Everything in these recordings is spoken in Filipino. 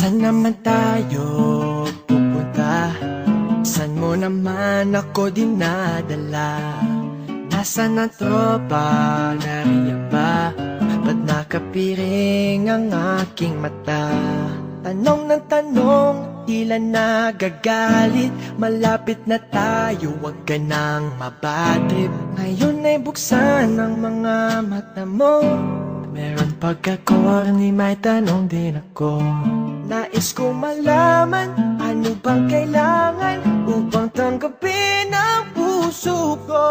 Saan naman tayo pupunta? Saan mo naman ako dinadala? Nasaan ang tropa? Nariyan ba? Ba't nakapiring ang aking mata? Tanong ng tanong, tila nagagalit. Malapit na tayo, wag ka nang mabadrip. Ngayon ay buksan ang mga mata mo. Meron pagka-corny, may tanong din ako. Nais ko malaman, ano bang kailangan upang tanggapin ang puso ko?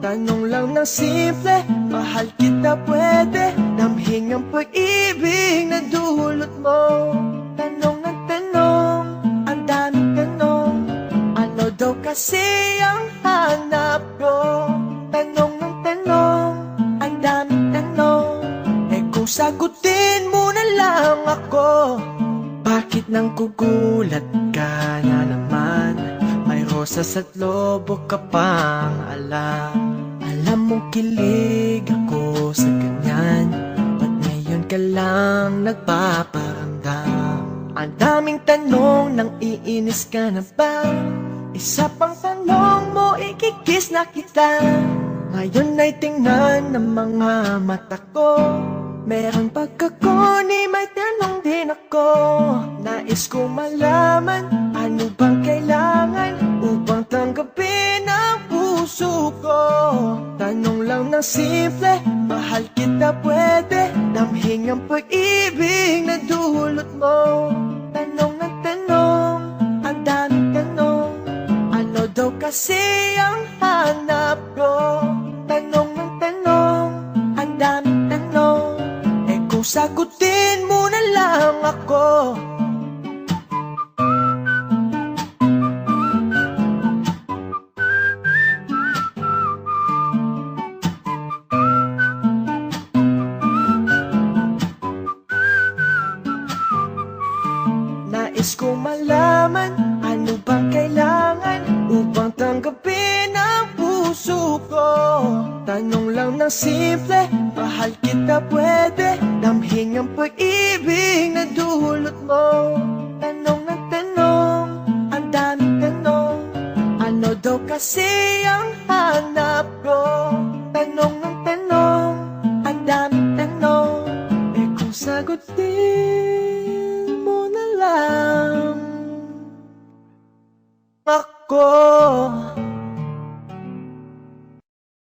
Tanong lang ng simple, mahal kita pwede damhin ang pag-ibig na dulot mo. Tanong ng tanong, ang daming tanong, ano daw kasi ang hanap ko? Tanong ng tanong, ang daming tanong, kung sagutin mo na lang ako. Bakit nang gugulat ka na naman? May rosas at lobo ka pang alam. Alam mong kilig ako sa ganyan, ba't ngayon ka lang nagpaparamdam? Ang daming tanong, nang iinis ka na ba? Isa pang tanong mo, ikikis na kita. Ngayon ay tingnan ng mga mata ko. Meron pagkakoni, may tanong din ako. Nais ko malaman, ano bang kailangan upang tanggapin ang puso ko? Tanong lang ng simple, mahal kita pwede damhin ang pag-ibig na dulot mo. Tanong ng tanong, ang daming tanong, ano daw kasi ang hanap ko? Tanong ng tanong, ang daming tanong, kung sagutin mo na lang ako. Nais ko malaman, ano bang kailangan upang tanggapin ang puso ko? Tanong lang ng simple, mahal kita pwede damhin ang pag-ibig na dulot mo. Tanong ng tanong, ang daming tanong, ano daw kasi ang hanap ko? Tanong ng tanong, ang daming tanong, kung sagutin mo na lang ako.